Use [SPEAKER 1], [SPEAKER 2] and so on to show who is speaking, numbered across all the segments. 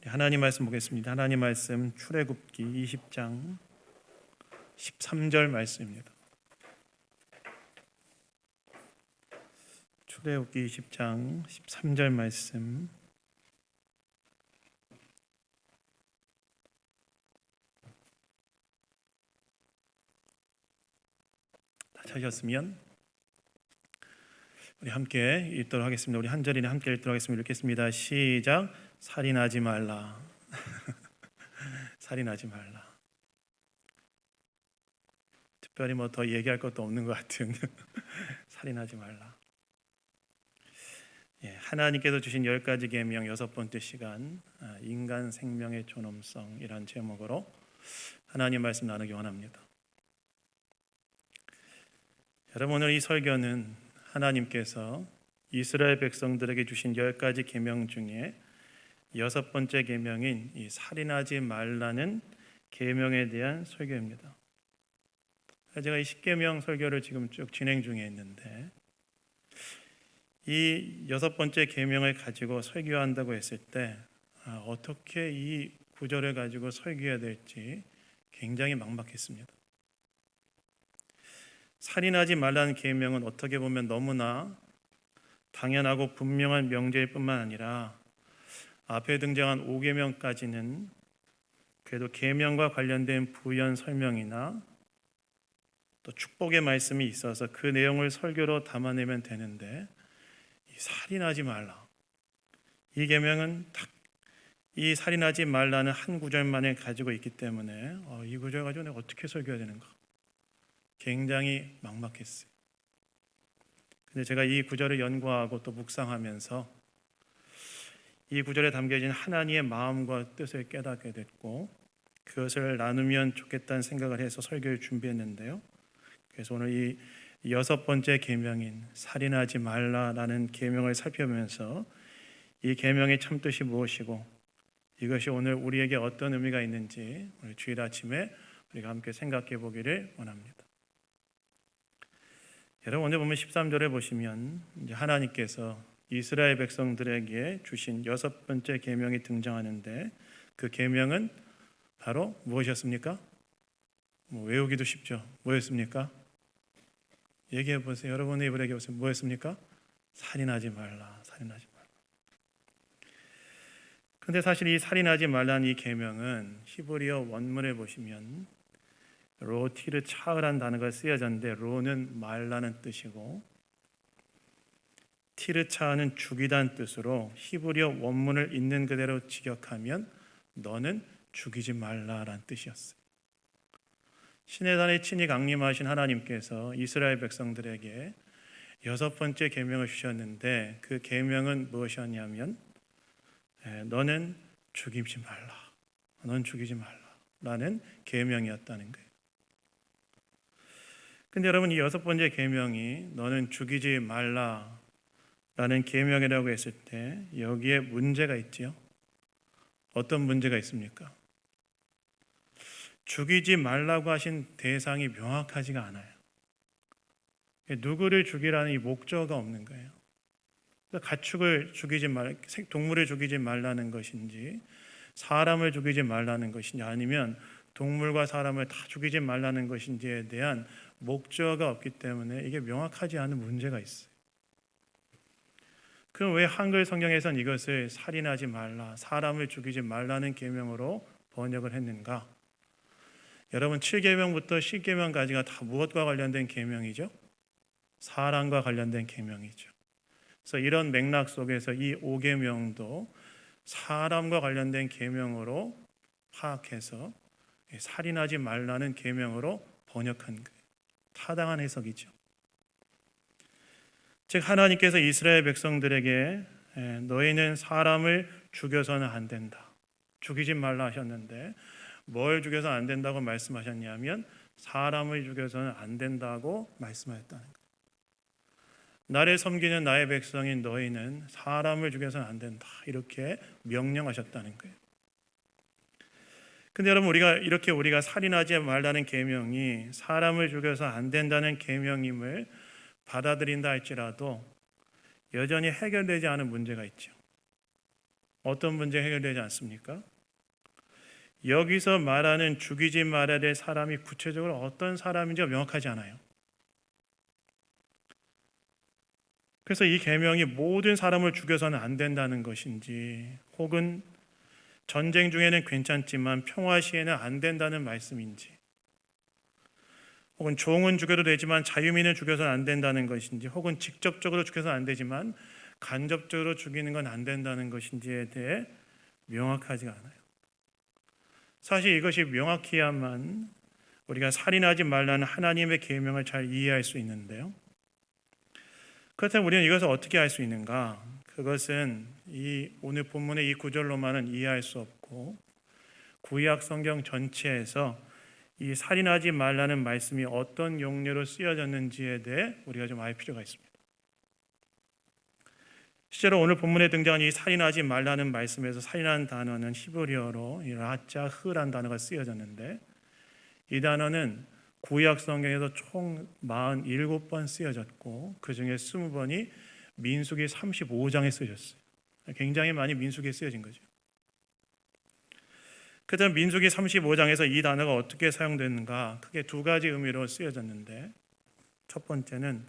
[SPEAKER 1] 하나님 말씀 보겠습니다. 하나님 말씀 출애굽기 20장 13절 말씀입니다. 출애굽기 20장 13절 말씀. 다 찾으셨으면 우리 함께 읽도록 하겠습니다. 우리 한 절이나 함께 읽도록 하겠습니다. 읽겠습니다. 시작. 살인하지 말라. 살인하지 말라. 특별히 뭐 더 얘기할 것도 없는 것 같은 살인하지 말라. 하나님께서 주신 10가지 계명 6번째 시간, 인간 생명의 존엄성이란 제목으로 하나님 말씀 나누기 원합니다. 여러분, 오늘 이 설교는 하나님께서 이스라엘 백성들에게 주신 10가지 계명 중에 6번째 계명인 이 살인하지 말라는 계명에 대한 설교입니다. 제가 이 10계명 설교를 지금 쭉 진행 중에 있는데, 이 6번째 계명을 가지고 설교한다고 했을 때 어떻게 이 구절을 가지고 설교해야 될지 굉장히 막막했습니다. 살인하지 말라는 계명은 어떻게 보면 너무나 당연하고 분명한 명제일 뿐만 아니라 앞에 등장한 5계명까지는 그래도 계명과 관련된 부연 설명이나 또 축복의 말씀이 있어서 그 내용을 설교로 담아내면 되는데, 이 살인하지 말라, 이 계명은 딱 이 살인하지 말라는 한 구절만을 가지고 있기 때문에 이 구절 가지고 내가 어떻게 설교해야 되는가 굉장히 막막했어요. 근데 제가 이 구절을 연구하고 또 묵상하면서 이 구절에 담겨진 하나님의 마음과 뜻을 깨닫게 됐고, 그것을 나누면 좋겠다는 생각을 해서 설교를 준비했는데요. 그래서 오늘 이 6번째 계명인 살인하지 말라라는 계명을 살펴보면서 이 계명의 참뜻이 무엇이고 이것이 오늘 우리에게 어떤 의미가 있는지 오늘 주일 아침에 우리가 함께 생각해 보기를 원합니다. 여러분, 오늘 보면 13절에 보시면 이제 하나님께서 이스라엘 백성들에게 주신 6번째 계명이 등장하는데, 그 계명은 바로 무엇이었습니까? 외우기도 쉽죠. 뭐였습니까? 얘기해 보세요. 여러분의 입으로 얘기해 보세요. 뭐였습니까? 살인하지 말라. 살인하지 말라. 근데 사실 이 살인하지 말라는 이 계명은 히브리어 원문에 보시면 로티르 차으라는 단어가 쓰여졌는데, 로는 말라는 뜻이고 티르차는 죽이다는 뜻으로 히브리어 원문을 있는 그대로 직역하면 너는 죽이지 말라라는 뜻이었어요. 시내단에 친히 강림하신 하나님께서 이스라엘 백성들에게 6번째 계명을 주셨는데, 그 계명은 무엇이었냐면 너는 죽이지 말라, 너는 죽이지 말라라는 계명이었다는 거예요. 근데 여러분, 이 6번째 계명이 너는 죽이지 말라라는 계명이라고 했을 때 여기에 문제가 있지요. 어떤 문제가 있습니까? 죽이지 말라고 하신 대상이 명확하지가 않아요. 누구를 죽이라는 이 목적어가 없는 거예요. 가축을 죽이지 말, 동물을 죽이지 말라는 것인지, 사람을 죽이지 말라는 것인지, 아니면 동물과 사람을 다 죽이지 말라는 것인지에 대한 목적어가 없기 때문에 이게 명확하지 않은 문제가 있어요. 그럼 왜 한글 성경에서는 이것을 살인하지 말라, 사람을 죽이지 말라는 계명으로 번역을 했는가? 여러분, 7계명부터 10계명까지가 다 무엇과 관련된 계명이죠? 사람과 관련된 계명이죠. 그래서 이런 맥락 속에서 이 5계명도 사람과 관련된 계명으로 파악해서 살인하지 말라는 계명으로 번역한 거예요. 타당한 해석이죠. 즉, 하나님께서 이스라엘 백성들에게 너희는 사람을 죽여서는 안 된다, 죽이지 말라 하셨는데, 뭘 죽여서 안 된다고 말씀하셨냐면 사람을 죽여서는 안 된다고 말씀하셨다는 거예요. 나를 섬기는 나의 백성인 너희는 사람을 죽여서는 안 된다, 이렇게 명령하셨다는 거예요. 근데 여러분, 우리가 살인하지 말라는 계명이 사람을 죽여서 안 된다는 계명임을 받아들인다 할지라도 여전히 해결되지 않은 문제가 있죠. 어떤 문제 해결되지 않습니까? 여기서 말하는 죽이지 말아야 될 사람이 구체적으로 어떤 사람인지가 명확하지 않아요. 그래서 이 계명이 모든 사람을 죽여서는 안 된다는 것인지, 혹은 전쟁 중에는 괜찮지만 평화 시에는 안 된다는 말씀인지, 혹은 종은 죽여도 되지만 자유민은 죽여서는 안 된다는 것인지, 혹은 직접적으로 죽여서는 안 되지만 간접적으로 죽이는 건 안 된다는 것인지에 대해 명확하지가 않아요. 사실 이것이 명확해야만 우리가 살인하지 말라는 하나님의 계명을 잘 이해할 수 있는데요. 그렇다면 우리는 이것을 어떻게 할 수 있는가? 그것은 이 오늘 본문의 이 구절로만은 이해할 수 없고, 구약 성경 전체에서 이 살인하지 말라는 말씀이 어떤 용례로 쓰여졌는지에 대해 우리가 좀 알 필요가 있습니다. 실제로 오늘 본문에 등장한 이 살인하지 말라는 말씀에서 살인하는 단어는 히브리어로 라짜흐라는 단어가 쓰여졌는데, 이 단어는 구약 성경에서 총 47번 쓰여졌고 그 중에 20번이 민수기 35장에 쓰여졌어요. 굉장히 많이 민수기에 쓰여진 거죠. 그다음 민수기 35장에서 이 단어가 어떻게 사용됐는가, 크게 두 가지 의미로 쓰여졌는데, 첫 번째는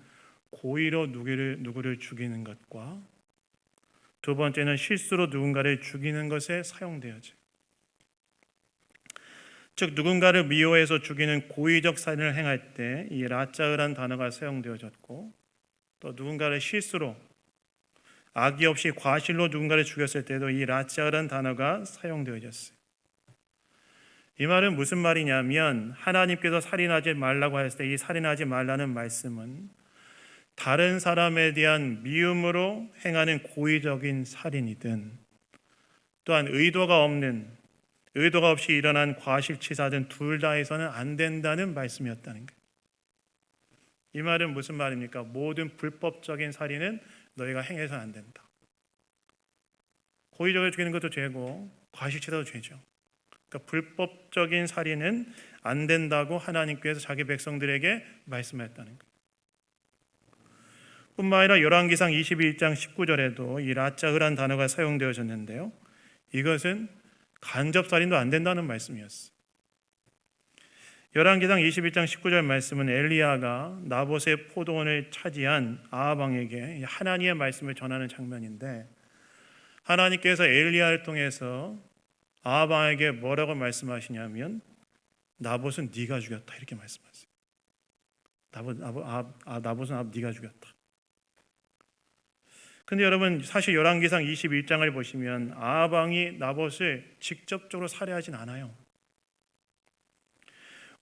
[SPEAKER 1] 고의로 누구를 죽이는 것과 두 번째는 실수로 누군가를 죽이는 것에 사용되어져요. 즉 누군가를 미워해서 죽이는 고의적 살인을 행할 때 이 라짜흐란 단어가 사용되어졌고, 또 누군가를 실수로 악의 없이 과실로 누군가를 죽였을 때도 이 라짜흐란 단어가 사용되어졌어요. 이 말은 무슨 말이냐면, 하나님께서 살인하지 말라고 했을 때 이 살인하지 말라는 말씀은 다른 사람에 대한 미움으로 행하는 고의적인 살인이든, 또한 의도가 없이 일어난 과실치사든 둘 다 해서는 안 된다는 말씀이었다는 거예요. 이 말은 무슨 말입니까? 모든 불법적인 살인은 너희가 행해서는 안 된다. 고의적으로 죽이는 것도 죄고 과실치사도 죄죠. 그러니까 불법적인 살인은 안 된다고 하나님께서 자기 백성들에게 말씀하셨다는 거예요. 뿐만 아니라 열왕기상 21장 19절에도 이 라짜흐란 단어가 사용되어졌는데요, 이것은 간접살인도 안 된다는 말씀이었어요. 열왕기상 21장 19절 말씀은 엘리야가 나봇의 포도원을 차지한 아합 왕에게 하나님의 말씀을 전하는 장면인데, 하나님께서 엘리야를 통해서 아합 왕에게 뭐라고 말씀하시냐면, 나봇은 네가 죽였다, 이렇게 말씀하세요. 나봇은 네가 죽였다. 근데 여러분, 사실 열왕기상 21장을 보시면 아합 왕이 나봇을 직접적으로 살해하진 않아요.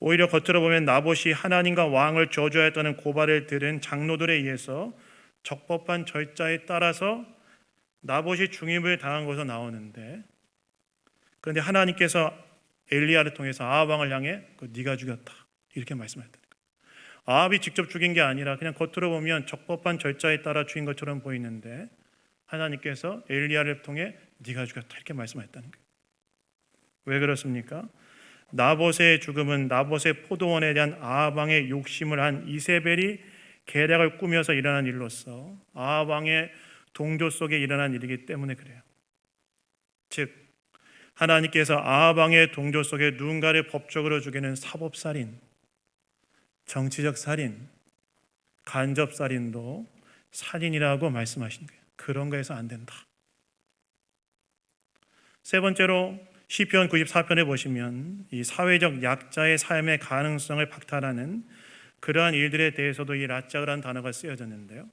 [SPEAKER 1] 오히려 겉으로 보면 나봇이 하나님과 왕을 저주하였다는 고발을 들은 장로들에 의해서 적법한 절차에 따라서 나봇이 중임을 당한 것으로 나오는데, 그런데 하나님께서 엘리야를 통해서 아합 왕을 향해 네가 죽였다, 이렇게 말씀하셨다. 아합이 직접 죽인 게 아니라 그냥 겉으로 보면 적법한 절차에 따라 죽인 것처럼 보이는데, 하나님께서 엘리야를 통해 네가 죽였다, 이렇게 말씀하셨다는 거예요. 왜 그렇습니까? 나봇의 죽음은 나봇의 포도원에 대한 아합 왕의 욕심을 한 이세벨이 계략을 꾸며서 일어난 일로서 아합 왕의 동조 속에 일어난 일이기 때문에 그래요. 즉 하나님께서 아합 왕의 동조 속에 누군가를 법적으로 죽이는 사법살인, 정치적 살인, 간접살인도 살인이라고 말씀하신 거예요. 그런 거에서 안 된다. 세 번째로 시편 94편에 보시면 이 사회적 약자의 삶의 가능성을 박탈하는 그러한 일들에 대해서도 이 라짜흐란 단어가 쓰여졌는데요,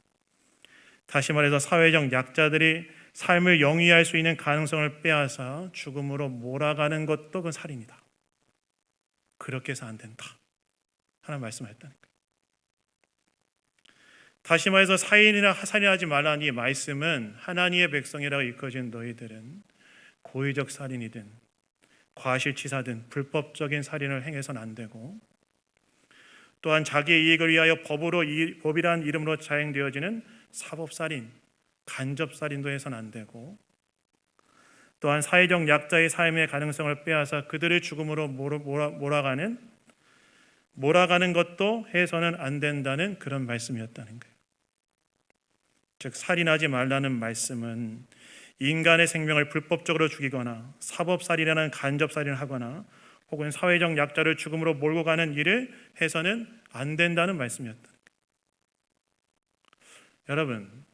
[SPEAKER 1] 다시 말해서 사회적 약자들이 삶을 영위할 수 있는 가능성을 빼앗아 죽음으로 몰아가는 것도 그건 살인이다. 그렇게 해서 안 된다, 하나님 말씀하셨다는 거예요. 다시 말해서 살인하지 말라는 이 말씀은 하나님의 백성이라고 일컬어진 너희들은 고의적 살인이든 과실치사든 불법적인 살인을 행해서는 안 되고, 또한 자기의 이익을 위하여 법이라는 이름으로 자행되어지는 사법살인, 간접살인도 해서는 안 되고, 또한 사회적 약자의 삶의 가능성을 빼앗아 그들의 죽음으로 몰아가는 것도 해서는 안 된다는 그런 말씀이었다는 거예요. 즉 살인하지 말라는 말씀은 인간의 생명을 불법적으로 죽이거나 사법살인이라는 간접살인을 하거나 혹은 사회적 약자를 죽음으로 몰고 가는 일을 해서는 안 된다는 말씀이었다. 여러분,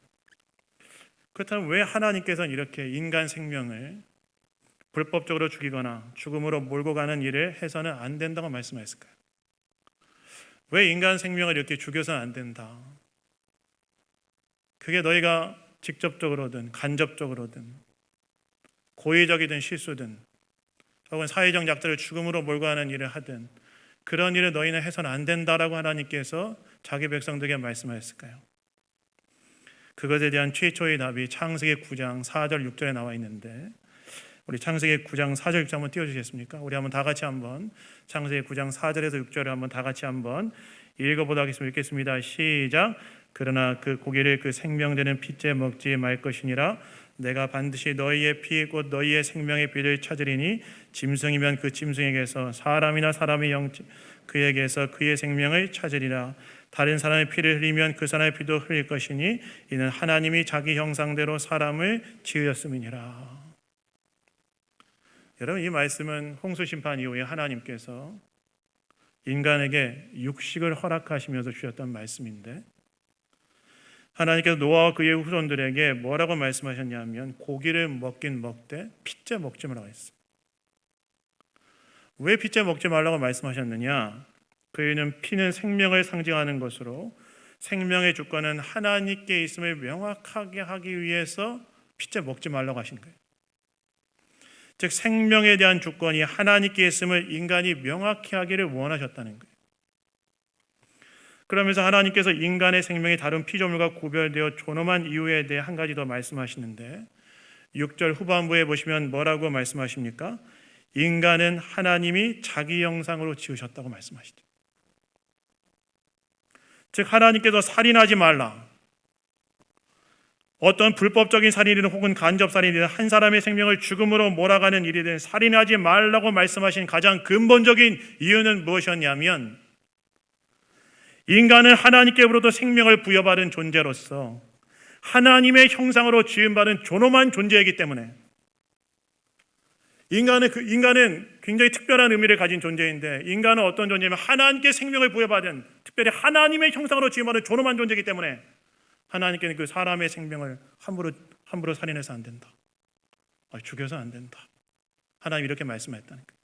[SPEAKER 1] 그렇다면 왜 하나님께서는 이렇게 인간 생명을 불법적으로 죽이거나 죽음으로 몰고 가는 일을 해서는 안 된다고 말씀하셨을까요? 왜 인간 생명을 이렇게 죽여서는 안 된다? 그게 너희가 직접적으로든 간접적으로든 고의적이든 실수든 혹은 사회적 약자를 죽음으로 몰고 가는 일을 하든 그런 일을 너희는 해서는 안 된다라고 하나님께서 자기 백성들에게 말씀하셨을까요? 그것에 대한 최초의 답이 창세기 9장 4절 6절에 나와 있는데, 우리 창세기 9장 4절 6절 한번 띄워주시겠습니까? 우리 한번 다 같이 한번 창세기 9장 4절에서 6절을 한번 다 같이 한번 읽어보도록 하겠습니다. 읽겠습니다. 시작. 그러나 그 고기를 그 생명되는 피째 먹지 말 것이니라. 내가 반드시 너희의 피 곧 너희의 생명의 피를 찾으리니 짐승이면 그 짐승에게서 사람이나 사람의 영 그에게서 그의 생명을 찾으리라. 다른 사람의 피를 흘리면 그 사람의 피도 흘릴 것이니 이는 하나님이 자기 형상대로 사람을 지으셨음이니라. 여러분, 이 말씀은 홍수 심판 이후에 하나님께서 인간에게 육식을 허락하시면서 주셨던 말씀인데, 하나님께서 노아와 그의 후손들에게 뭐라고 말씀하셨냐면 고기를 먹긴 먹되 피째 먹지 말라고 했어요. 왜 피째 먹지 말라고 말씀하셨느냐? 그이는 피는 생명을 상징하는 것으로 생명의 주권은 하나님께 있음을 명확하게 하기 위해서 피째 먹지 말라고 하신 거예요. 즉 생명에 대한 주권이 하나님께 있음을 인간이 명확히 하기를 원하셨다는 거예요. 그러면서 하나님께서 인간의 생명이 다른 피조물과 구별되어 존엄한 이유에 대해 한 가지 더 말씀하시는데, 6절 후반부에 보시면 뭐라고 말씀하십니까? 인간은 하나님이 자기 형상으로 지으셨다고 말씀하시죠. 즉 하나님께서 살인하지 말라, 어떤 불법적인 살인이든 혹은 간접살인이든 한 사람의 생명을 죽음으로 몰아가는 일이든 살인하지 말라고 말씀하신 가장 근본적인 이유는 무엇이었냐면, 인간은 하나님께로부터 생명을 부여받은 존재로서 하나님의 형상으로 지음받은 존엄한 존재이기 때문에, 인간은 굉장히 특별한 의미를 가진 존재인데, 인간은 어떤 존재냐면 하나님께 생명을 부여받은, 특별히 하나님의 형상으로 지음받은 존엄한 존재이기 때문에 하나님께는 그 사람의 생명을 함부로 살인해서 안 된다, 죽여서 안 된다, 하나님 이렇게 말씀하셨다는 거예요.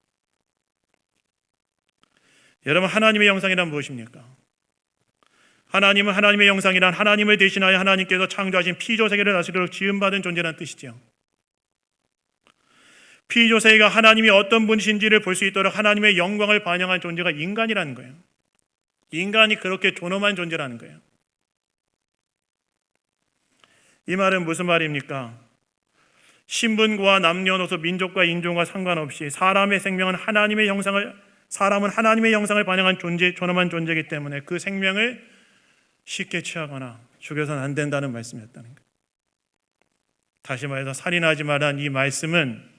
[SPEAKER 1] 여러분, 하나님의 형상이란 무엇입니까? 하나님은 하나님의 형상이란 하나님을 대신하여 하나님께서 창조하신 피조세계를 다스리도록 지음받은 존재라는 뜻이죠. 피조세계가 하나님이 어떤 분이신지를 볼 수 있도록 하나님의 영광을 반영한 존재가 인간이라는 거예요. 인간이 그렇게 존엄한 존재라는 거예요. 이 말은 무슨 말입니까? 신분과 남녀노소, 민족과 인종과 상관없이 사람은 하나님의 형상을 반영한 존재, 존엄한 존재이기 때문에 그 생명을 쉽게 취하거나 죽여서는 안 된다는 말씀이었다는 거예요. 다시 말해서 살인하지 말라는 이 말씀은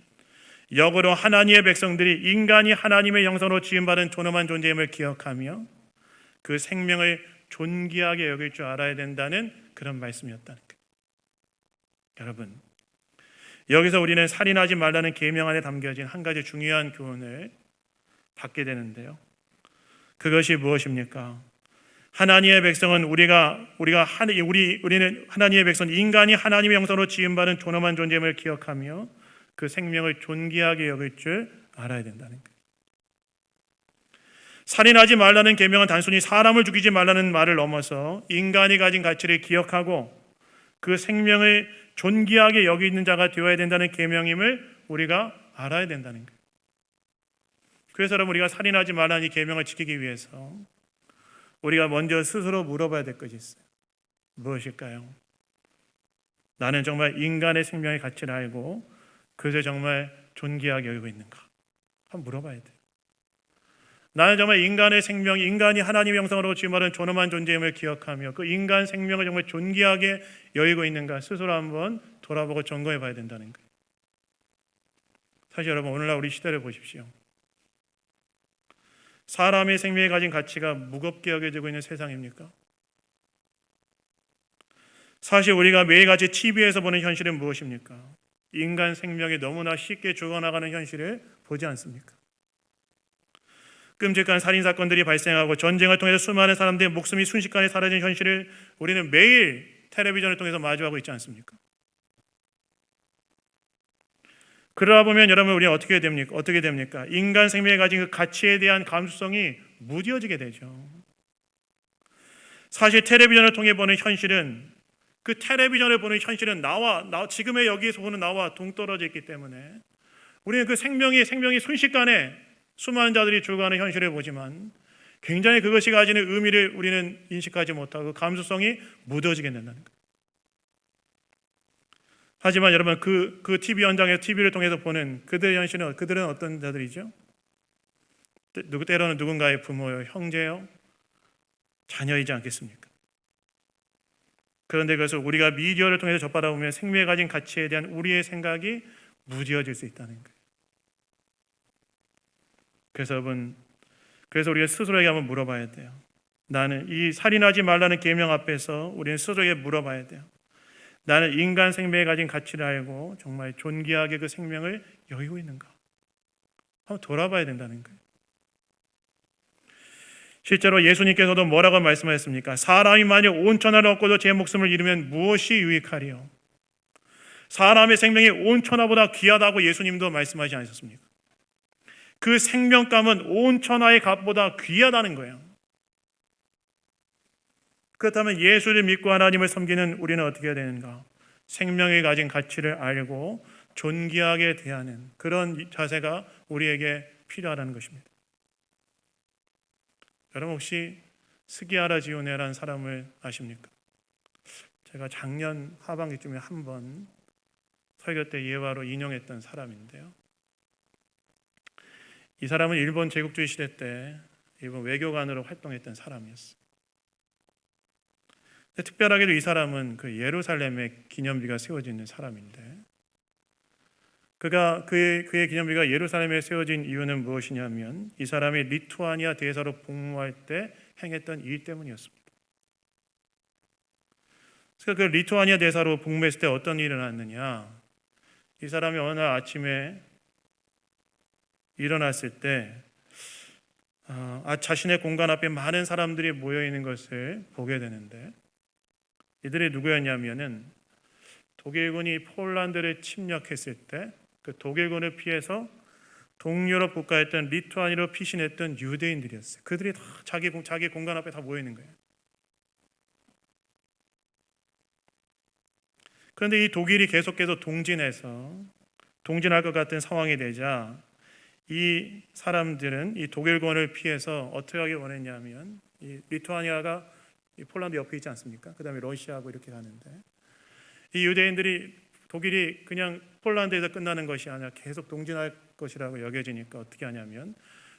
[SPEAKER 1] 역으로 하나님의 백성들이 인간이 하나님의 형상으로 지음받은 존엄한 존재임을 기억하며 그 생명을 존귀하게 여길 줄 알아야 된다는 그런 말씀이었다는 거예요. 여러분, 여기서 우리는 살인하지 말라는 계명 안에 담겨진 한 가지 중요한 교훈을 받게 되는데요. 그것이 무엇입니까? 하나님의 백성은 우리는 하나님의 백성은 인간이 하나님의 형상으로 지음받은 존엄한 존재임을 기억하며 그 생명을 존귀하게 여길 줄 알아야 된다는 거예요. 살인하지 말라는 계명은 단순히 사람을 죽이지 말라는 말을 넘어서 인간이 가진 가치를 기억하고 그 생명을 존귀하게 여기는 자가 되어야 된다는 계명임을 우리가 알아야 된다는 거예요. 그래서 여러분, 우리가 살인하지 말라는 이 계명을 지키기 위해서 우리가 먼저 스스로 물어봐야 될 것이 있어요. 무엇일까요? 나는 정말 인간의 생명의 가치를 알고 그것을 정말 존귀하게 여기고 있는가? 한번 물어봐야 돼요. 나는 정말 인간의 생명, 인간이 하나님의 형상으로 지음받은 존엄한 존재임을 기억하며 그 인간 생명을 정말 존귀하게 여기고 있는가? 스스로 한번 돌아보고 점검해 봐야 된다는 거예요. 사실 여러분, 오늘날 우리 시대를 보십시오. 사람의 생명이 가진 가치가 무겁게 여겨지고 있는 세상입니까? 사실 우리가 매일같이 TV에서 보는 현실은 무엇입니까? 인간 생명이 너무나 쉽게 죽어나가는 현실을 보지 않습니까? 끔찍한 살인사건들이 발생하고 전쟁을 통해서 수많은 사람들의 목숨이 순식간에 사라진 현실을 우리는 매일 텔레비전을 통해서 마주하고 있지 않습니까? 그러다 보면 여러분, 우리는 어떻게 됩니까? 인간 생명이 가진 그 가치에 대한 감수성이 무뎌지게 되죠. 사실 텔레비전을 통해 보는 현실은, 그 텔레비전을 보는 현실은 지금의 여기에서 보는 나와 동떨어져 있기 때문에 우리는 그 생명이 순식간에 수많은 자들이 죽어가는 현실을 보지만 굉장히 그것이 가지는 의미를 우리는 인식하지 못하고 감수성이 묻어지게 된다는 거예요. 하지만 여러분, 그 TV 현장에서 TV를 통해서 보는 그들의 현실은, 그들은 어떤 자들이죠? 때로는 누군가의 부모요, 형제요, 자녀이지 않겠습니까? 그런데 그래서 우리가 미디어를 통해서 접하다 보면 생명에 가진 가치에 대한 우리의 생각이 무뎌질 수 있다는 거예요. 그래서 여러분, 우리가 스스로에게 한번 물어봐야 돼요. 나는 이 살인하지 말라는 계명 앞에서 우리는 스스로에게 물어봐야 돼요. 나는 인간 생명에 가진 가치를 알고 정말 존귀하게 그 생명을 여기고 있는가? 한번 돌아봐야 된다는 거예요. 실제로 예수님께서도 뭐라고 말씀하셨습니까? 사람이 만약 온 천하를 얻고도 제 목숨을 잃으면 무엇이 유익하리요? 사람의 생명이 온 천하보다 귀하다고 예수님도 말씀하지 않으셨습니까? 그 생명감은 온 천하의 값보다 귀하다는 거예요. 그렇다면 예수를 믿고 하나님을 섬기는 우리는 어떻게 해야 되는가? 생명이 가진 가치를 알고 존귀하게 대하는 그런 자세가 우리에게 필요하다는 것입니다. 여러분, 혹시 스기야라 지오네라는 사람을 아십니까? 제가 작년 하반기쯤에 한번 설교 때 예화로 인용했던 사람인데요. 이 사람은 일본 제국주의 시대 때 일본 외교관으로 활동했던 사람이었어요. 특별하게도 이 사람은 그 예루살렘에 기념비가 세워져 있는 사람인데, 그의 기념비가 예루살렘에 세워진 이유는 무엇이냐면 이 사람이 리투아니아 대사로 복무할 때 행했던 일 때문이었습니다. 그래서 그 리투아니아 대사로 복무했을 때 어떤 일이 일어났느냐? 이 사람이 어느 날 아침에 일어났을 때 자신의 공간 앞에 많은 사람들이 모여 있는 것을 보게 되는데, 이들이 누구였냐면은 독일군이 폴란드를 침략했을 때 그 독일군을 피해서 동유럽 국가였던 리투아니아로 피신했던 유대인들이었어요. 그들이 다 자기 공간 앞에 다 모여 있는 거예요. 그런데 이 독일이 계속해서 동진할 것 같은 상황이 되자 이 사람들은 이 독일군을 피해서 어떻게 하기 원했냐면, 이 리투아니아가 이 폴란드 옆에 있지 않습니까? 그 다음에 러시아하고 이렇게 가는데, 이 유대인들이 독일이 그냥 폴란드에서 끝나는 것이 아니라 계속 동진할 것이라고 여겨지니까 어떻게 하냐면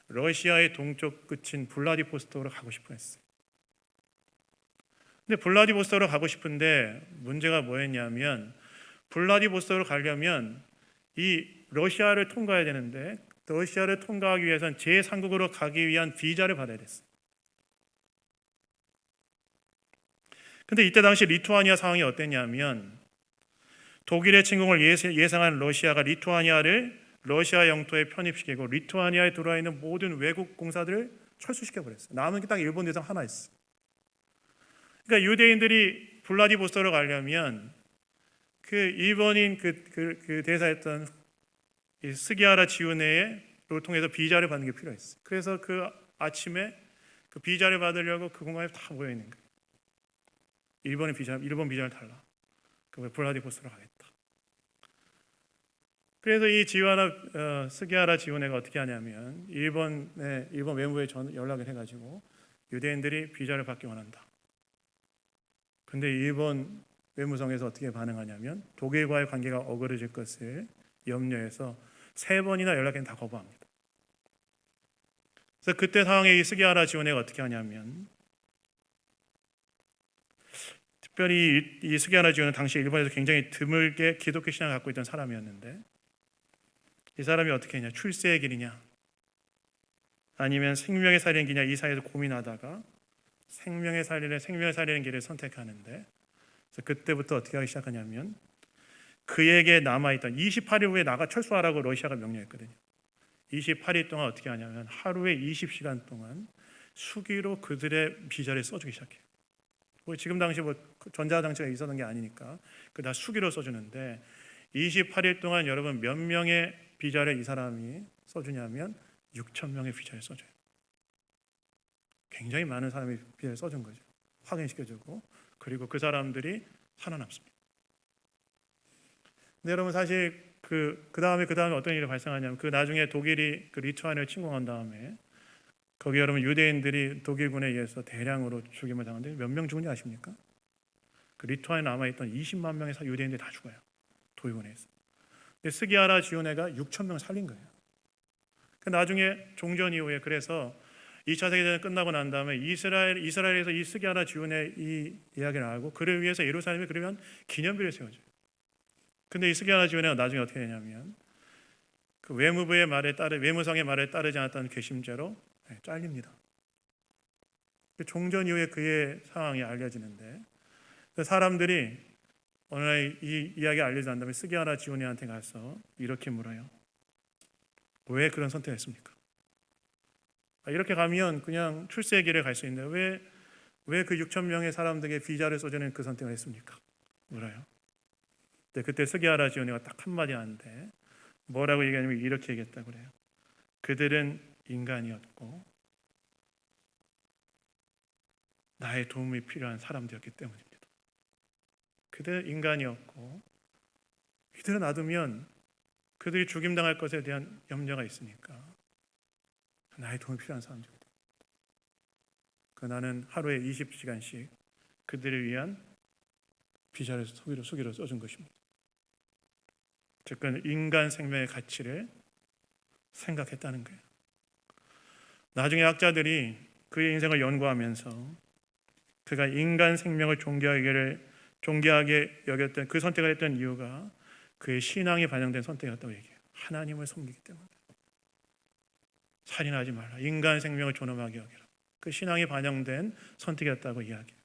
[SPEAKER 1] 러시아의 동쪽 끝인 블라디보스톡으로 가고 싶어 했어요. 근데 블라디보스톡으로 가고 싶은데 문제가 뭐였냐면, 블라디보스톡으로 가려면 이 러시아를 통과해야 되는데, 러시아를 통과하기 위해서는 제3국으로 가기 위한 비자를 받아야 됐어요. 근데 이때 당시 리투아니아 상황이 어땠냐면, 독일의 침공을 예상한 러시아가 리투아니아를 러시아 영토에 편입시키고 리투아니아에 들어와 있는 모든 외국 공사들을 철수시켜버렸어요. 남은 게 딱 일본 대상 하나 있어요. 그러니까 유대인들이 블라디보스토크로 가려면 그 일본인 그 대사였던 이 스기야라 지오네를 통해서 비자를 받는 게 필요했어요. 그래서 그 아침에 그 비자를 받으려고 그 공간에 다 모여 있는 거예요. 일본 비자를 달라. 그 블라디보스토크로 가겠다. 그래서 이 스기야라 지오네가 어떻게 하냐면 일본 외무부에 연락을 해가지고 유대인들이 비자를 받기 원한다. 근데 일본 외무성에서 어떻게 반응하냐면 독일과의 관계가 어그러질 것을 염려해서 3번이나 연락했는데 다 거부합니다. 그래서 그때 상황에 이 스기야라 지오네가 어떻게 하냐면, 특별히 이 스기야라 지오네는 당시 일본에서 굉장히 드물게 기독교 신앙을 갖고 있던 사람이었는데, 이 사람이 어떻게 했냐? 출세의 길이냐 아니면 생명의 살리는 길이냐, 이 사이에서 고민하다가 생명의 살리는 길을 선택하는데, 그래서 그때부터 어떻게 하기 시작하냐면 그에게 남아있던 28일 후에 나가 철수하라고 러시아가 명령했거든요. 28일 동안 어떻게 하냐면 하루에 20시간 동안 수기로 그들의 비자를 써주기 시작해요. 지금 당시 전자장치가 있었던 게 아니니까 그 다 수기로 써주는데 28일 동안 여러분 몇 명의 비자를 이 사람이 써주냐면 6천 명의 비자를 써줘요. 굉장히 많은 사람이 비자를 써준 거죠. 확인시켜주고 그리고 그 사람들이 살아남습니다. 근데 여러분 사실 그 다음에 어떤 일이 발생하냐면 그 나중에 독일이 그 리투아니아를 침공한 다음에 거기 여러분 유대인들이 독일군에 의해서 대량으로 죽임을 당하는데 몇 명 죽은지 아십니까? 그 리투아니아에 남아있던 20만 명의 유대인들이 다 죽어요. 독일군에 의해서. 근데 스기아라 지오네가 6천 명을 살린 거예요. 그 나중에 종전 이후에 그래서 2차 세계대전 끝나고 난 다음에 이스라엘에서 이 스기아라 지오네 이 이야기를 알고 그를 위해서 예루살렘에 그러면 기념비를 세워줘요. 근데 이 스기아라 지오네가 나중에 어떻게 되냐면 그 외무성의 말에 따르지 않았다는 괘씸죄로 잘립니다. 종전 이후에 그의 상황이 알려지는데 사람들이 어느 날 이 이야기 알려진 다음에 스기아라 지오네한테 가서 이렇게 물어요. 왜 그런 선택을 했습니까? 이렇게 가면 그냥 출세의 길에 갈 수 있는데 왜 그 6천 명의 사람들에게 비자를 써주는 그 선택을 했습니까? 물어요. 그때 스기아라 지오네가 딱 한마디 하는데 뭐라고 얘기하냐면 이렇게 얘기했다고 그래요. 그들은 인간이었고 나의 도움이 필요한 사람들이었기 때문입니다. 그들은 인간이었고 이들을 놔두면 그들이 죽임당할 것에 대한 염려가 있으니까 나의 도움이 필요한 사람들입니다. 나는 하루에 20시간씩 그들을 위한 비자를 수기로 써준 것입니다. 즉 인간 생명의 가치를 생각했다는 거예요. 나중에 학자들이 그의 인생을 연구하면서 그가 인간 생명을 존귀하게 여겼던 그 선택을 했던 이유가 그의 신앙이 반영된 선택이었다고 얘기해요. 하나님을 섬기기 때문에. 살인하지 말라. 인간 생명을 존엄하게 여기라. 그 신앙이 반영된 선택이었다고 이야기해요.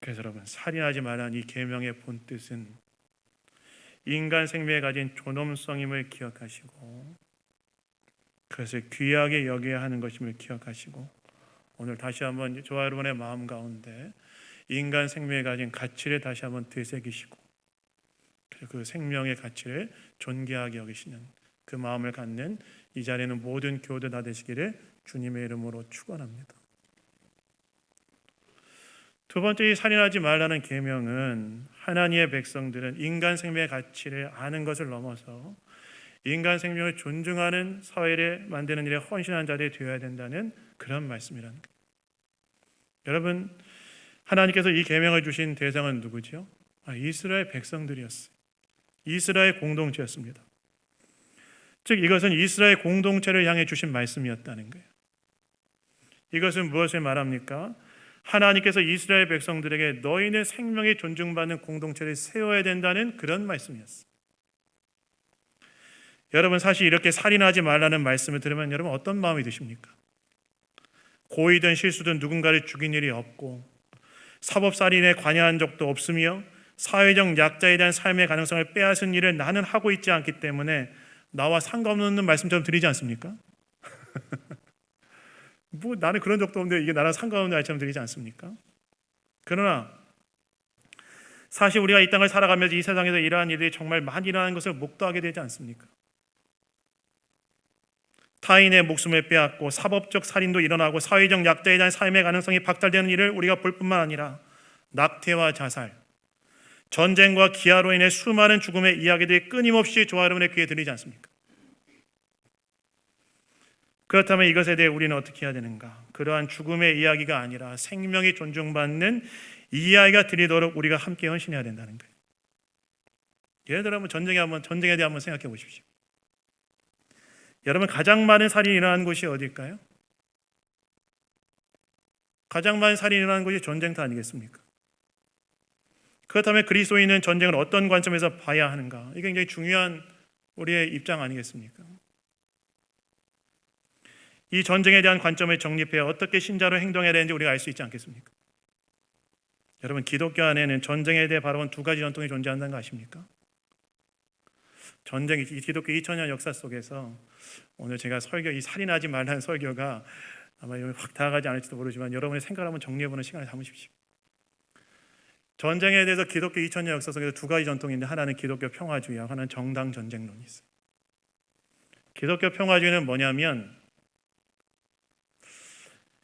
[SPEAKER 1] 그래서 여러분 살인하지 말라는 이 계명의 본뜻은 인간 생명에 가진 존엄성임을 기억하시고 그것을 귀하게 여겨야 하는 것임을 기억하시고 오늘 다시 한번 저와 여러분의 마음 가운데 인간 생명에 가진 가치를 다시 한번 되새기시고 그 생명의 가치를 존귀하게 여기시는 그 마음을 갖는 이 자리에는 모든 교우들 다 되시기를 주님의 이름으로 축원합니다. 두 번째, 이 살인하지 말라는 계명은 하나님의 백성들은 인간 생명의 가치를 아는 것을 넘어서 인간 생명을 존중하는 사회를 만드는 일에 헌신한 자들이 되어야 된다는 그런 말씀이라는 거예요. 여러분, 하나님께서 이 계명을 주신 대상은 누구죠? 이스라엘 백성들이었어요. 이스라엘 공동체였습니다. 즉 이것은 이스라엘 공동체를 향해 주신 말씀이었다는 거예요. 이것은 무엇을 말합니까? 하나님께서 이스라엘 백성들에게 너희는 생명이 존중받는 공동체를 세워야 된다는 그런 말씀이었어요. 여러분 사실 이렇게 살인하지 말라는 말씀을 들으면 여러분 어떤 마음이 드십니까? 고의든 실수든 누군가를 죽인 일이 없고 사법살인에 관여한 적도 없으며 사회적 약자에 대한 삶의 가능성을 빼앗은 일을 나는 하고 있지 않기 때문에 나와 상관없는 말씀처럼 드리지 않습니까? 나는 그런 적도 없는데 이게 나랑 상관없는 말처럼 들리지 않습니까? 그러나 사실 우리가 이 땅을 살아가면서 이 세상에서 이러한 일들이 정말 많이 일어나는 것을 목도하게 되지 않습니까? 타인의 목숨을 빼앗고 사법적 살인도 일어나고 사회적 약자에 대한 삶의 가능성이 박탈되는 일을 우리가 볼 뿐만 아니라 낙태와 자살, 전쟁과 기아로 인해 수많은 죽음의 이야기들이 끊임없이 저와 여러분의 귀에 들리지 않습니까? 그렇다면 이것에 대해 우리는 어떻게 해야 되는가? 그러한 죽음의 이야기가 아니라 생명이 존중받는 이 이야기가 들리도록 우리가 함께 헌신해야 된다는 거예요. 예를 들어 전쟁에 대해 한번 생각해 보십시오. 여러분 가장 많은 살인이 일어나는 곳이 어디일까요? 가장 많은 살인이 일어나는 곳이 전쟁터 아니겠습니까? 그렇다면 그리스도인은 전쟁을 어떤 관점에서 봐야 하는가? 이게 굉장히 중요한 우리의 입장 아니겠습니까? 이 전쟁에 대한 관점을 정립해 어떻게 신자로 행동해야 되는지 우리가 알 수 있지 않겠습니까? 여러분, 기독교 안에는 전쟁에 대해 바라본 두 가지 전통이 존재한다는 거 아십니까? 전쟁이 기독교 2000년 역사 속에서 오늘 제가 설교, 이 살인하지 말라는 설교가 아마 확 다가가지 않을지도 모르지만 여러분의 생각을 한번 정리해보는 시간을 삼으십시오. 전쟁에 대해서 기독교 2000년 역사 속에서 두 가지 전통인데, 하나는 기독교 평화주의와 하나는 정당 전쟁론이 있어요. 기독교 평화주의는 뭐냐면,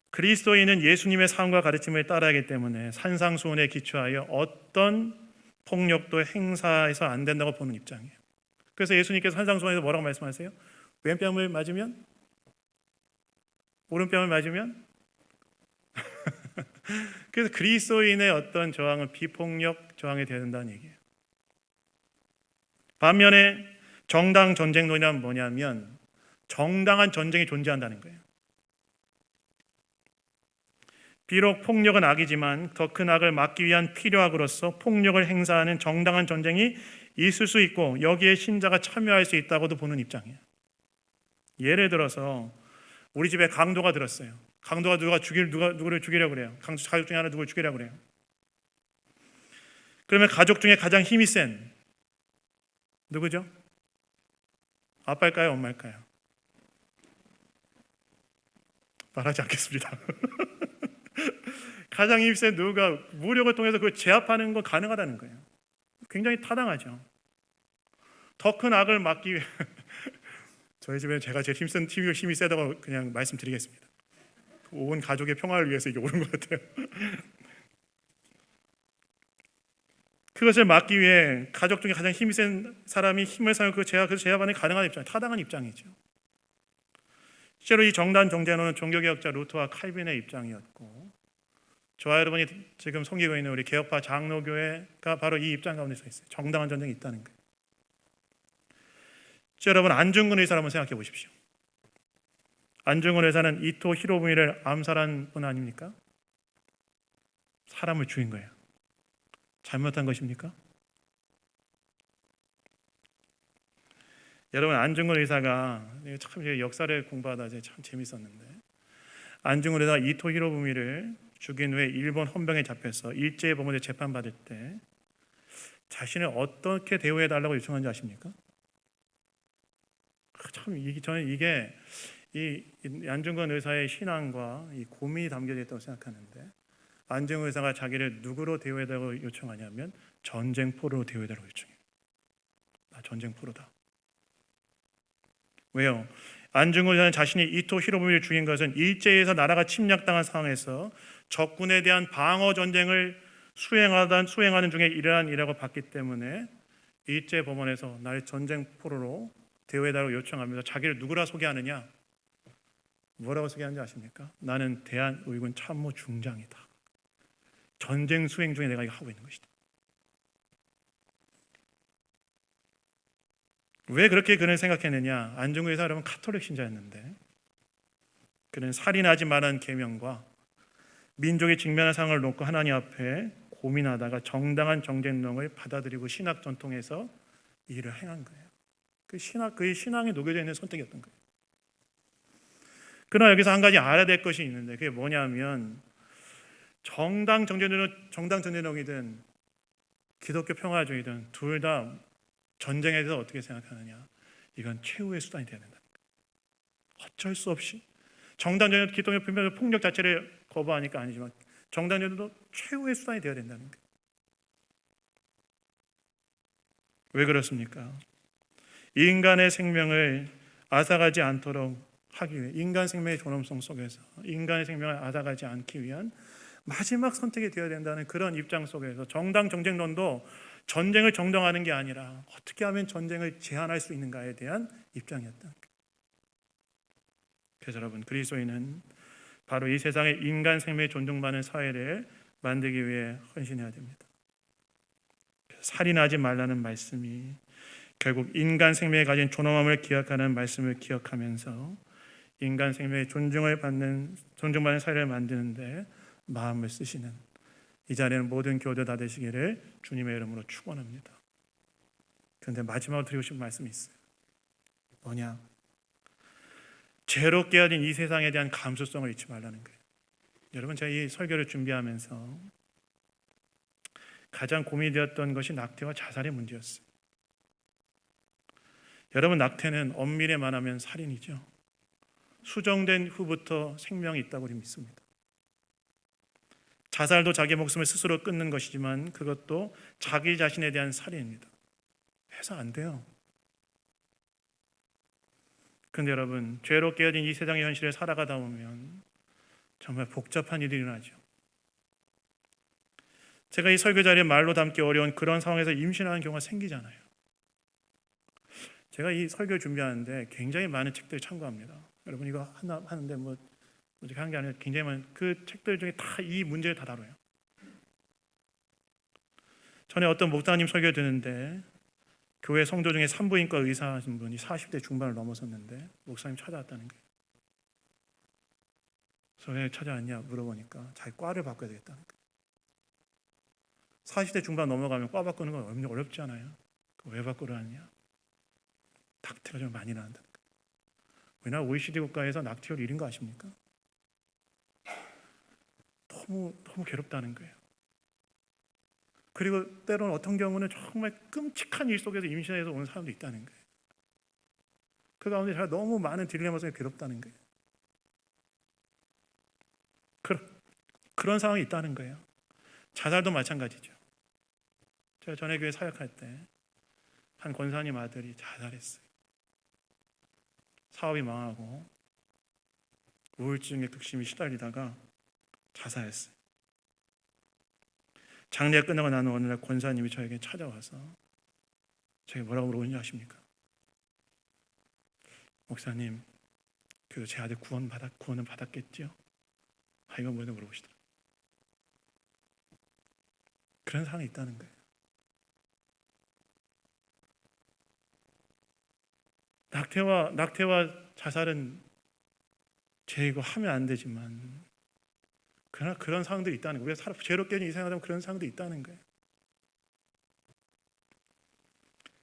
[SPEAKER 1] 그리스도인은 예수님의 삶과 가르침을 따라하기 때문에 산상수훈에 기초하여 어떤 폭력도 행사해서 안 된다고 보는 입장이에요. 그래서 예수님께서 산상수훈에서 뭐라고 말씀하세요? 왼뺨을 맞으면? 오른뺨을 맞으면? 그래서 그리스도인의 어떤 저항은 비폭력 저항이 되어야 된다는 얘기예요. 반면에 정당 전쟁론이란 뭐냐면 정당한 전쟁이 존재한다는 거예요. 비록 폭력은 악이지만 더 큰 악을 막기 위한 필요악으로서 폭력을 행사하는 정당한 전쟁이 있을 수 있고, 여기에 신자가 참여할 수 있다고도 보는 입장이에요. 예를 들어서 우리 집에 강도가 들었어요. 강도가 누구를 죽이려고 그래요. 가족 중에 하나 누구를 죽이려고 그래요. 그러면 가족 중에 가장 힘이 센 누구죠? 아빠일까요? 엄마일까요? 말하지 않겠습니다. 가장 힘이 센 누가 무력을 통해서 그걸 제압하는 건 가능하다는 거예요. 굉장히 타당하죠. 더 큰 악을 막기 위해 저희 집에 제가 제일 힘이 세다고 그냥 말씀드리겠습니다. 온 가족의 평화를 위해서 이게 옳은 것 같아요. 그것을 막기 위해 가족 중에 가장 힘이 센 사람이 힘을 사용 그 제압하는 가능한 입장, 타당한 입장이죠. 실제로 이 정당 정쟁론은 종교개혁자 루터와 칼빈의 입장이었고, 저와 여러분이 지금 섬기고 있는 우리 개혁파 장로교회가 바로 이 입장 가운데 서 있어요. 정당한 전쟁이 있다는 거예요. 여러분, 안중근 의사를 한번 생각해 보십시오. 안중근 의사는 이토 히로부미를 암살한 분 아닙니까? 사람을 죽인 거예요. 잘못한 것입니까? 여러분, 안중근 의사가 참 역사를 공부하다 참 재밌었는데, 안중근 의사가 이토 히로부미를 죽인 후에 일본 헌병에 잡혀서 일제의 범죄 재판받을 때 자신을 어떻게 대우해달라고 요청한지 아십니까? 저는 이게 이 안중근 의사의 신앙과 이 고민이 담겨져 있다고 생각하는데, 안중근 의사가 자기를 누구로 대우해달라고 요청하냐면 전쟁포로로 대우해달라고 요청해요. 나 전쟁포로다. 왜요? 안중근 의사는 자신이 이토 히로부미를 죽인 것은 일제에서 나라가 침략당한 상황에서 적군에 대한 방어 전쟁을 수행하는 중에 이러한 일이라고 봤기 때문에 일제 법원에서 나를 전쟁포로로 대우해달라고 요청하면서 자기를 누구라 소개하느냐? 뭐라고 소개하는지 아십니까? 나는 대한의군 참모 중장이다. 전쟁 수행 중에 내가 이거 하고 있는 것이다. 왜 그렇게 그는 생각했느냐? 안중근 의사 여러분 가톨릭 신자였는데, 그는 살인하지 말라는 계명과 민족이 직면한 상황을 놓고 하나님 앞에 고민하다가 정당한 정쟁론을 받아들이고 신학 전통에서 이 일을 행한 거예요. 그의 신앙에 녹여져 있는 선택이었던 거예요. 그러나 여기서 한 가지 알아야 될 것이 있는데, 그게 뭐냐면 정당 전쟁론이든 기독교 평화주의든 둘 다 전쟁에 대해서 어떻게 생각하느냐? 이건 최후의 수단이 되어야 된다. 어쩔 수 없이 정당 전쟁, 기독교 폭력 자체를 거부하니까 아니지만 정당 전쟁도 최후의 수단이 되어야 된다는 거예요. 왜 그렇습니까? 인간의 생명을 앗아가지 않도록 하기 위해, 인간 생명의 존엄성 속에서 인간의 생명을 앗아가지 않기 위한 마지막 선택이 되어야 된다는 그런 입장 속에서 정당 정쟁론도 전쟁을 정당화하는 게 아니라 어떻게 하면 전쟁을 제한할 수 있는가에 대한 입장이었다. 그래서 여러분, 그리스도인은 바로 이 세상에 인간 생명이 존중받는 사회를 만들기 위해 헌신해야 됩니다. 살인하지 말라는 말씀이 결국 인간 생명에 가진 존엄함을 기억하는 말씀을 기억하면서 인간 생명의 존중받는 사회를 만드는데 마음을 쓰시는 이 자리에는 모든 교도 다 되시기를 주님의 이름으로 축원합니다. 그런데 마지막으로 드리고 싶은 말씀이 있어요. 뭐냐? 죄로 깨어진 이 세상에 대한 감수성을 잊지 말라는 거예요. 여러분, 제가 이 설교를 준비하면서 가장 고민이 되었던 것이 낙태와 자살의 문제였어요. 여러분, 낙태는 엄밀히 말하면 살인이죠. 수정된 후부터 생명이 있다고 우리 믿습니다. 자살도 자기 목숨을 스스로 끊는 것이지만 그것도 자기 자신에 대한 살인입니다. 해서 안 돼요. 그런데 여러분, 죄로 깨어진 이 세상의 현실을 살아가다 보면 정말 복잡한 일이 일어나죠. 제가 이 설교 자리에 말로 담기 어려운 그런 상황에서 임신하는 경우가 생기잖아요. 제가 이 설교 준비하는데 굉장히 많은 책들을 참고합니다. 여러분, 이거 하나 하는데 뭐 오직 하는 게 아니라 굉장히 많은 그 책들 중에 다 이 문제를 다 다뤄요. 전에 어떤 목사님 설교 듣는데 교회 성도 중에 산부인과 의사 하신 분이 40대 중반을 넘어섰는데 목사님 찾아왔다는 거예요. 그래서 왜 찾아왔냐 물어보니까 자기 과를 바꿔야 되겠다는 거예요. 40대 중반 넘어가면 과 바꾸는 건 어렵지 않아요? 왜 바꾸려 하냐? 낙태가 좀 많이 나온다는 거예요. 우리나라 OECD 국가에서 낙태율 1인 거 아십니까? 너무 괴롭다는 거예요. 그리고 때로는 어떤 경우는 정말 끔찍한 일 속에서 임신해서 오는 사람도 있다는 거예요. 그 가운데 제가 너무 많은 딜레마 속에 괴롭다는 거예요. 그런 상황이 있다는 거예요. 자살도 마찬가지죠. 제가 전에 교회 사역할 때 한 권사님 아들이 자살했어요. 사업이 망하고 우울증에 극심히 시달리다가 자살했어요. 장례가 끝나고 나는 어느 날 권사님이 저에게 찾아와서 저에게 뭐라고 물어보는지 아십니까? 목사님, 그래도 제 아들 구원은 받았겠지요? 이거 뭐냐고 물어보시더라고요. 그런 상황이 있다는 거예요. 낙태와 자살은 죄이고 하면 안 되지만 그러나 그런 상황들이 있다는 거예요. 우리가 죄로 깨진 이 생활하면 그런 상황들이 있다는 거예요.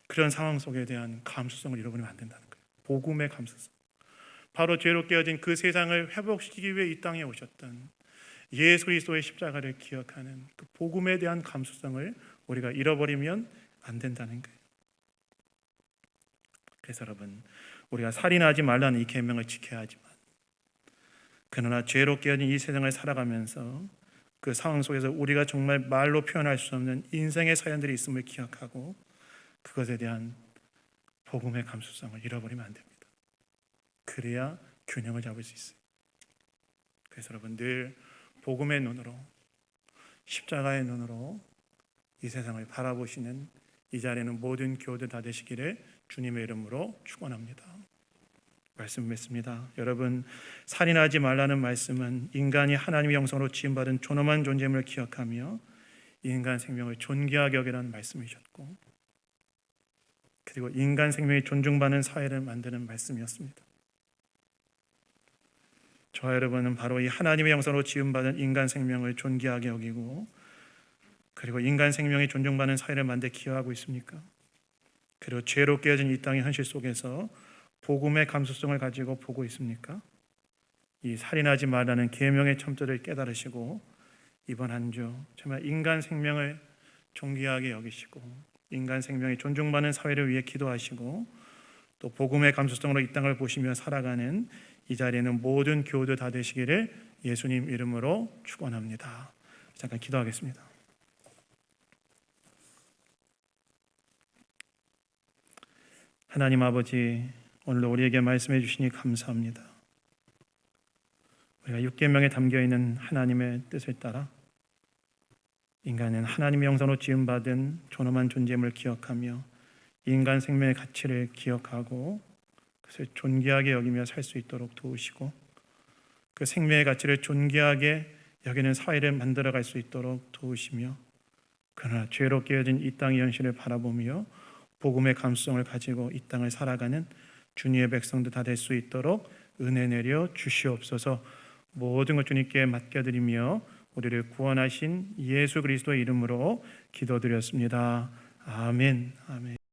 [SPEAKER 1] 그런 상황 속에 대한 감수성을 잃어버리면 안 된다는 거예요. 복음의 감수성. 바로 죄로 깨어진 그 세상을 회복시키기 위해 이 땅에 오셨던 예수 그리스도의 십자가를 기억하는 그 복음에 대한 감수성을 우리가 잃어버리면 안 된다는 거예요. 그래서 여러분, 우리가 살인하지 말라는 이 계명을 지켜야 하지만 그러나 죄로 깨어진 이 세상을 살아가면서 그 상황 속에서 우리가 정말 말로 표현할 수 없는 인생의 사연들이 있음을 기억하고 그것에 대한 복음의 감수성을 잃어버리면 안 됩니다. 그래야 균형을 잡을 수 있어요. 그래서 여러분, 늘 복음의 눈으로, 십자가의 눈으로 이 세상을 바라보시는 이 자리에는 모든 교우들 다 되시기를 주님의 이름으로 축원합니다. 말씀 맺습니다. 여러분, 살인하지 말라는 말씀은 인간이 하나님의 형상으로 지음받은 존엄한 존재임을 기억하며 인간 생명을 존귀하게 여기라는 말씀이셨고, 그리고 인간 생명이 존중받는 사회를 만드는 말씀이었습니다. 저와 여러분은 바로 이 하나님의 형상으로 지음받은 인간 생명을 존귀하게 여기고 그리고 인간 생명이 존중받는 사회를 만들 기여하고 있습니까? 그리고 죄로 깨어진 이 땅의 현실 속에서 복음의 감수성을 가지고 보고 있습니까? 이 살인하지 말라는 계명의 첨자를 깨달으시고 이번 한 주 정말 인간 생명을 존귀하게 여기시고 인간 생명이 존중받는 사회를 위해 기도하시고 또 복음의 감수성으로 이 땅을 보시며 살아가는 이 자리에는 모든 교우들 다 되시기를 예수님 이름으로 축원합니다. 잠깐 기도하겠습니다. 하나님 아버지, 오늘도 우리에게 말씀해 주시니 감사합니다. 우리가 6계명에 담겨있는 하나님의 뜻을 따라 인간은 하나님의 형상으로 지음받은 존엄한 존재임을 기억하며 인간 생명의 가치를 기억하고 그것을 존귀하게 여기며 살 수 있도록 도우시고 그 생명의 가치를 존귀하게 여기는 사회를 만들어갈 수 있도록 도우시며 그러나 죄로 깨어진 이 땅의 현실을 바라보며 복음의 감수성을 가지고 이 땅을 살아가는 주님의 백성들 다 될 수 있도록 은혜 내려 주시옵소서. 모든 것 주님께 맡겨드리며 우리를 구원하신 예수 그리스도의 이름으로 기도드렸습니다. 아멘. 아멘.